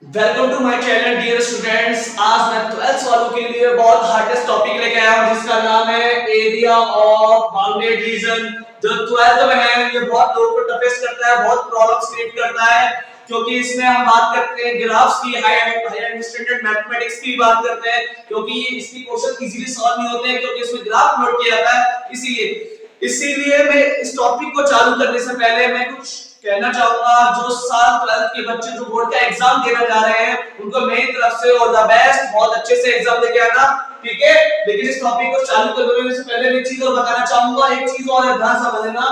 Welcome to my channel dear students. आज मैं 12th वालों के लिए बहुत हार्डेस्ट टॉपिक लेके आया हूं जिसका नाम है एरिया ऑफ बाउंडेड रीजन। जो 12th में है ये बहुत लोगों को टफेस्ट करता है, बहुत प्रॉब्लम्स क्रिएट करता है, क्योंकि इसमें हम बात करते हैं ग्राफ्स की, हायर स्टैंडर्ड मैथमेटिक्स की बात करते हैं, क्योंकि इसकी क्वेश्चन इजीली सॉल्व नहीं होते हैं क्योंकि इसमें ग्राफ प्लॉट किया जाता है। इसीलिए मैं इस टॉपिक को चालू करने से पहले मैं कुछ कहना चाहूंगा। जो साल 12th के बच्चे जो बोर्ड का एग्जाम देना जा रहे हैं उनको मेरी तरफ से ऑल द बेस्ट, बहुत अच्छे से एग्जाम देके आना, ठीक है। लेकिन इस टॉपिक को चालू करने से पहले मैं एक चीज और बताना चाहूंगा, एक चीज और ध्यान समझना।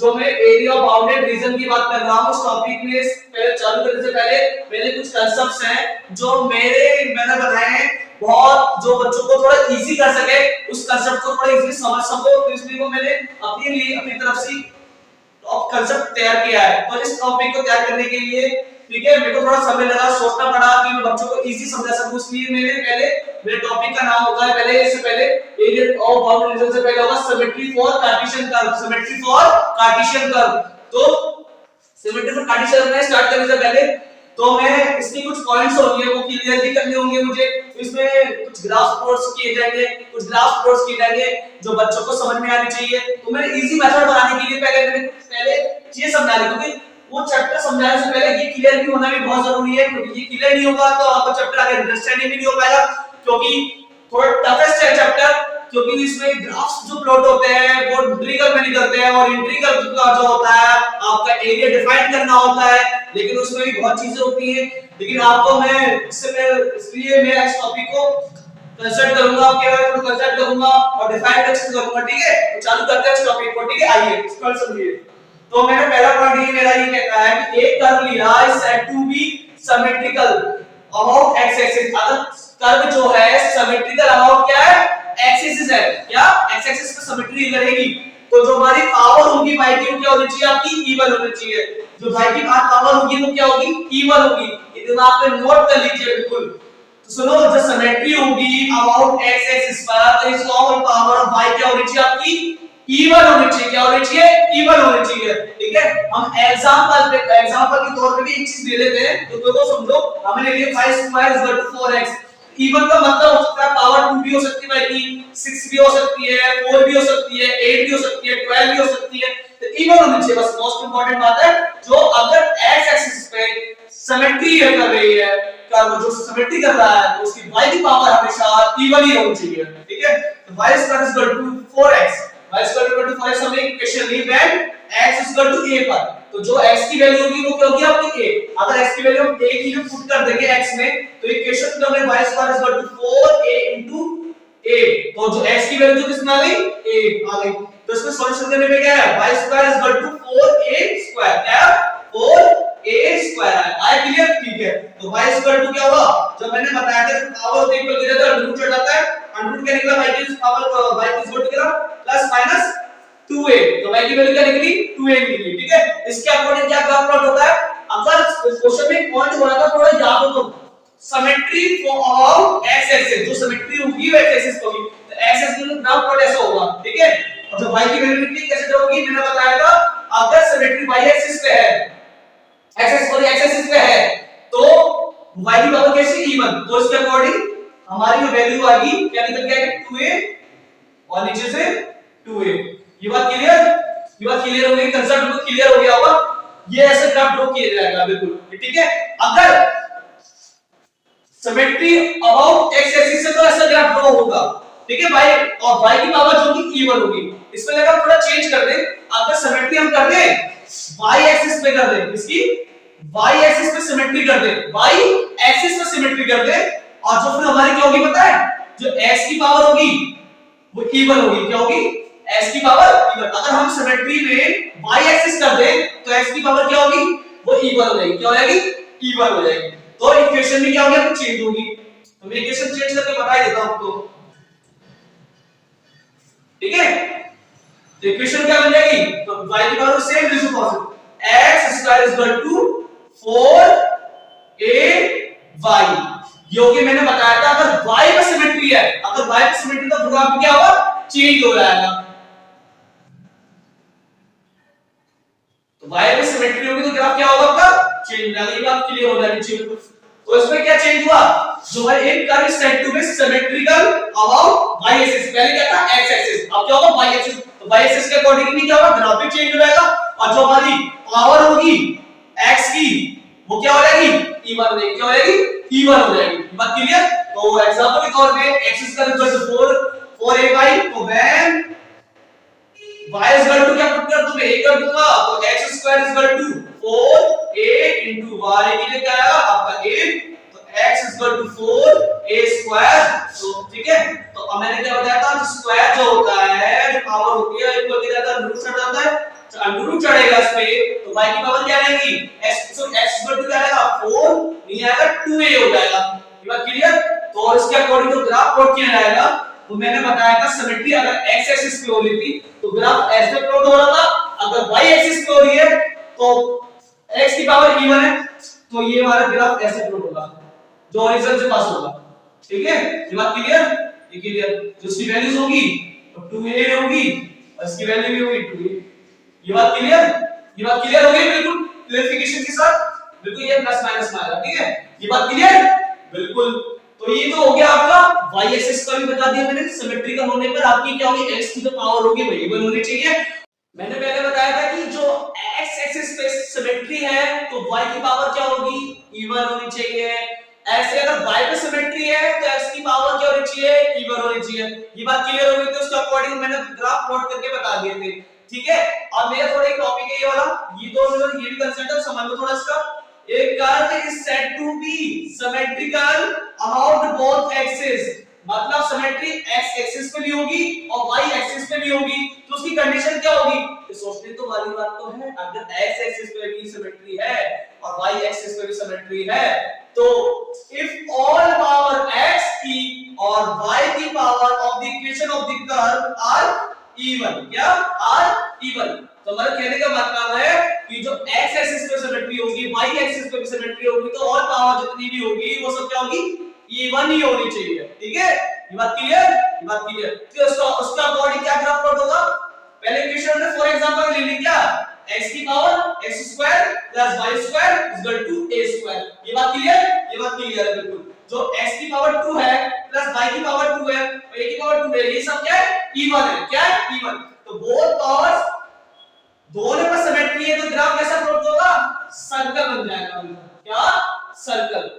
जो मैं एरिया ऑफ बाउंडेड रीजन की बात कर रहा हूं उस टॉपिक में पहले चालू करने से पहले मेरे कुछ कांसेप्ट्स हैं जो मैंने बनाए हैं, बहुत जो बच्चों को थोड़ा इजी कर सके, उस कांसेप्ट को थोड़ा इजी समझ सको, तो इसलिए वो मैंने अपनी तरफ से कांसेप्ट तैयार किया है। तो इस टॉपिक को तैयार करने के लिए, ठीक है, मेरे को थोड़ा समय लगा, सोचना पड़ा कि मैं बच्चों को इजी समझा सकूं, इसलिए मेरे टॉपिक का नाम होगा इससे पहले एरिया ऑफ बाउंडेड रीजन से पहले होगा symmetry for Cartesian curve. Symmetry for Cartesian curve. तो सिमेट्री फॉर कार्टेशियन में स्टार्ट करने से पहले तो मैं इसकी कुछ पॉइंट्स होंगे वो क्लियरली करने होंगे मुझे। तो इसमें कुछ ग्राफ प्लॉट्स किए जाएंगे, जो बच्चों को समझ में आने चाहिए। तो मैंने इजी मेथड बनाने के लिए पहले ये समझा दी, क्योंकि वो चैप्टर समझाने से पहले ये क्लियर भी होना भी बहुत जरूरी है, क्योंकि ये क्लियर नहीं होगा तो आपको चैप्टर आगे अंडरस्टैंडिंग भी नहीं हो पाएगा, क्योंकि थोड़ा टफेस्ट है चैप्टर। क्योंकि इसमें ग्राफ्स जो प्लॉट होते हैं वो इंटीग्रल में निकलते हैं, और इंटीग्रल का जो होता है आपका एरिया डिफाइन करना होता है, लेकिन उसमें भी बहुत चीजें होती हैं। लेकिन आपको इसलिए मैं इस टॉपिक को कंसल्ट करूंगा, और डिफाइन अच्छे से करूंगा, ठीक है। तो चालू करते हैं इस टॉपिक को, ठीक है। आइए इसको समझिए। तो मैंने पहला पॉइंट मेरा ये कहता है कि एक कर्व लिया is said to be symmetrical about X axis. अगर कर्व जो है सिमेट्रिकल अबाउट क्या है, एक्स एक्सिस है, क्या एक्स एक्सिस पे सिमेट्री रहेगी, तो जो हमारी पावर होगी y की वो क्या होनी चाहिए, आपकी इवन होनी चाहिए। जो y की पावर होगी वो क्या होगी, इवन होगी। ये दिमाग में नोट कर लीजिए बिल्कुल। तो सुनो, जो सिमेट्री होगी अबाउट x एक्सिस पर, तो इस पावर ऑफ y क्या होनी चाहिए, आपकी इवन होनी चाहिए। क्या होनी चाहिए, इवन होनी चाहिए, ठीक है। हम एग्जांपल के तौर पे भी एक चीज ले लेते हैं, तो देखो समझो, हमने लिए 5² 4x। इवन का मतलब हो सकता है पावर 2 भी हो सकती है, की 6 भी हो सकती है, 4 भी हो सकती है, 8 भी हो सकती है, 12 भी हो सकती है। तो इवन होनी चाहिए, बस मोस्ट इंपॉर्टेंट बात है। जो अगर x एक्सिस पे सिमेट्री कर रही है, कर्व जो सिमेट्री कर रहा है, तो उसकी y की पावर हमेशा इवन ही होनी चाहिए, ठीक है। तो y² 4x, y² 4x हमने इक्वेशन ली व्हेन x a पर, तो जो x की वैल्यू होगी वो क्या होगी, आपकी a। अगर x की वैल्यू हम a की जो पुट कर देंगे x में, तो इक्वेशन में हमें y² 4a a, तो जो x की वैल्यू कितना आ गई, a आ गई। तो इसमें सॉल्यूशन देने पे क्या है, y² 4a² क्या, 4a² आया, क्लियर, ठीक है। तो y² क्या होगा, जब मैंने बताया था पावर इक्वल किया तो अंडर चढ़ जाता है, अंडर क्या निकला, y की पावर y की निकला प्लस माइनस 2a, तो y की वैल्यू क्या निकली, 2a निकली, ठीक है। इसके अकॉर्डिंग क्या ग्राफ प्लॉट होता है। अगर क्वेश्चन में पॉइंट हो रहा था थोड़ा याद हो, तो सिमेट्री फॉर x एक्सिस, जो सिमेट्री होगी वो x एक्सिस होगी, तो x एक्सिस में ग्राफ प्लॉट ऐसा होगा, ठीक है। और जो y की वैल्यू निकली कैसे होगी, मैंने बताया था, अगर सिमेट्री y एक्सिस पे है, x एक्सिस पे है, तो y की पावर कैसे, इवन, तो इसके अकॉर्डिंग हमारी जो वैल्यू आ गई क्या निकल गया, 2a और नीचे से 2a। ये बात क्लियर हो गई, कंसेप्ट बिल्कुल क्लियर हो गया होगा। ये ऐसे ग्राफ ड्रॉ किया जाएगा बिल्कुल, ठीक है। अगर सिमेट्री अबाउट x एक्सिस से तो ऐसा ग्राफ ड्रॉ होगा, ठीक है भाई, और y की पावर जो कि इवन होगी। इसमें अगर थोड़ा चेंज कर दें, अगर सिमेट्री हम कर दें y एक्सिस पे कर दें, इसकी y एक्सिस पे सिमेट्री कर दें, y एक्सिस पे सिमेट्री कर दें, और जो फिर हमारी क्या होगी पता है, जो x की पावर होगी वो इवन होगी, क्या होगी, x की पावर इवन। अगर हम सिमेट्री में y एक्सिस कर दें तो x की पावर क्या होगी, वो इवन हो जाएगी, क्या हो जाएगी, इवन हो जाएगी। तो इक्वेशन में क्या हो गया, चेंज होगी। तो मैं इक्वेशन चेंज करके बता देता हूं आपको, ठीक है। तो इक्वेशन क्या बन जाएगी, तो y की power same ratio possible, x² 4ay, जो कि मैंने बताया था, अगर y पे सिमेट्री है, अगर y पे सिमेट्री तो ग्राफ क्या होगा, चेंज हो जाएगा। तो y पे सिमेट्री होगी तो ग्राफ क्या होगा आपका, चेंज हो जाएगा। ये बात क्लियर हो जानी चाहिए। तो इसमें क्या चेंज हुआ, जो है एक curve is said to be symmetrical about y axis, पहले क्या था x एक्सिस, अब क्या होगा y एक्सिस, तो y एक्सिस के अकॉर्डिंगली क्या होगा, ग्राफ भी चेंज हो जाएगा और जो हमारी पावर होगी x की वो क्या हो जाएगी इवन हो जाएगी, क्या हो जाएगी इवन हो जाएगी। बात क्लियर। तो एग्जांपल के तौर पे x is equal to 4 4ay, तो when y is equal to क्या पुट कर दूं मैं a कर दूंगा, तो x square is equal to 4a into y, के लिए क्या आएगा आपका a, तो x is equal to 4a square. तो ठीक है, तो अब मैंने क्या बताया था, स्क्वायर जो होता है जो पावर होती है इक्वल के जाता है रूट चढ़ जाता है, तो अंडर चढ़ेगा इस पे, तो y की पावर क्या रहेगी x, तो x इक्वल टू क्या आएगा 4 नहीं आएगा 2a हो जाएगा। ये बात क्लियर। तो इसके अकॉर्डिंग जो ग्राफ प्लॉट किया जाएगा, तो मैंने बताया था सिमेट्री अगर x एक्सिस पे हो रही थी तो ग्राफ ऐसे प्लॉट हो रहा था, अगर y एक्सिस पे हो रही है तो x की पावर इवन है तो ये हमारा ग्राफ ऐसे प्लॉट होगा जो हॉरिजॉन्टल से पास होगा। ठीक है, ये बात क्लियर। ये क्लियर, जो इसकी वैल्यूज होगी तो 2a होगी और इसकी वैल्यू भी होगी 2a। ये बात क्लियर, ये बात क्लियर हो गई बिल्कुल क्लैरिफिकेशन के साथ, बिल्कुल ये प्लस माइनस में आएगा। ठीक है, ये बात क्लियर बिल्कुल। तो ये तो हो गया आपका y एक्सिस का भी बता दिया मैंने, सिमेट्रिकल होने पर आपकी क्या होगी x की जो पावर होगी वही इवन होनी चाहिए। मैंने पहले बताया था कि जो x एक्सिस पे सिमेट्री है तो y की पावर क्या होगी इवन होनी चाहिए, ऐसे अगर y पे सिमेट्री है तो x की पावर क्या होनी चाहिए इवन होनी चाहिए। ये बात क्लियर हो गई, तो उसके अकॉर्डिंग मैंने ग्राफ प्लॉट करके बता दिए थे। ठीक है, और मेरा थोड़ा एक टॉपिक है ये वाला, ये तो ये भी कंसेप्ट है समझ लो थोड़ा इसका। A curve is said to be symmetrical about both axes, मतलब सिमेट्री x एक्सिस पे भी होगी और y एक्सिस पे भी होगी, तो उसकी कंडीशन क्या होगी, ये सोचने तो वाली बात तो है, अगर x एक्सिस पे भी सिमेट्री है और y एक्सिस पे भी सिमेट्री है तो if all power x की और y की power of the equation of the curve are even, क्या आर इवन, तो हमारा कहने का मतलब है कि जो x एक्सिस पे सिमेट्री होगी y एक्सिस पे भी सिमेट्री होगी, तो और पावर जितनी भी होगी वो सब क्या होगी इवन ही होनी चाहिए। ठीक है, ये बात क्लियर, ये बात क्लियर। तो उसका अकॉर्डिंग क्या ग्राफ प्लॉट होगा, पहले इक्वेशन में फॉर एग्जांपल ले ली क्या x की power x square plus y square is equal to a square. ये बात क्लियर, ये बात क्लियर है बिल्कुल। जो x की पावर 2 है प्लस y की पावर 2 है और a की पावर 2 है, ये सब क्या है इवन है, क्या है इवन। तो बोथ पावर्स दोनों पर सिमेट्री है तो ग्राफ कैसा प्लॉट होगा, सर्कल बन जाएगा। क्या सर्कल,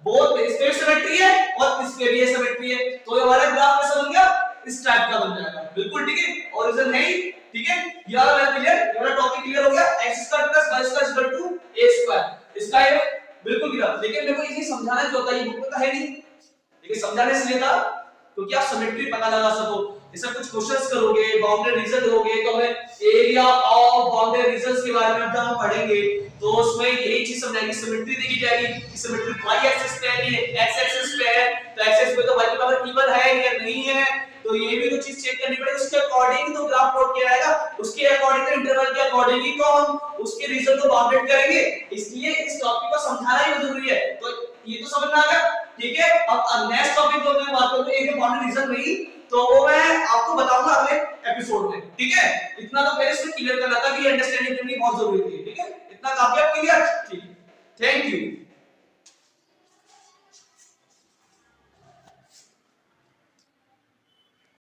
बोथ इस पे सिमेट्री है और इस पे भी सिमेट्री है, तो हमारा ग्राफ कैसा बन गया इस टाइप का बन जाएगा। बिल्कुल ठीक है, ओरिजिन है ही। ठीक है, ये वाला क्लियर, ये वाला टॉपिक क्लियर हो गया। x square plus y square equal to a square, इसका ये बिल्कुल क्लियर। लेकिन मेरे को ये समझाना जो होता है ये बुक में तो है नहीं, लेकिन समझाने इसलिए था क्योंकि आप सिमेट्री पता लगा सको। जैसे कुछ क्वेश्चंस करोगे, बाउंड्री रीजन होगे, तो हमें एरिया ऑफ बाउंड्री रीजंस के बारे में जब हम पढ़ेंगे तो उसमें यही चीज समझाएंगे, सिमेट्री देखी जाएगी कि सिमेट्री y एक्सिस पे है कि x एक्सिस पे है, तो x एक्सिस पे तो y की पावर इवन है या नहीं है, तो ये भी तो चीज चेक करनी पड़ेगी। उसके अकॉर्डिंग तो ग्राफ प्लॉट किया जाएगा, उसके अकॉर्डिंग इंटरवल के अकॉर्डिंग ही तो हम उसके रीजन को बाउंडेड करेंगे, इसलिए इस टॉपिक को समझाना ही जरूरी है। तो ये तो समझ में आ गया। ठीक है, अब नेक्स्ट टॉपिक जो मैं बात करूंगा एक बाउंड्री रीजन नहीं, तो वो मैं आपको बताऊंगा अगले एपिसोड में। ठीक है, इतना तो पहले इसमें क्लियर करना था कि अंडरस्टैंडिंग करनी बहुत जरूरी थी। ठीक है, इतना काफी है, क्लियर। ठीक है, थैंक यू।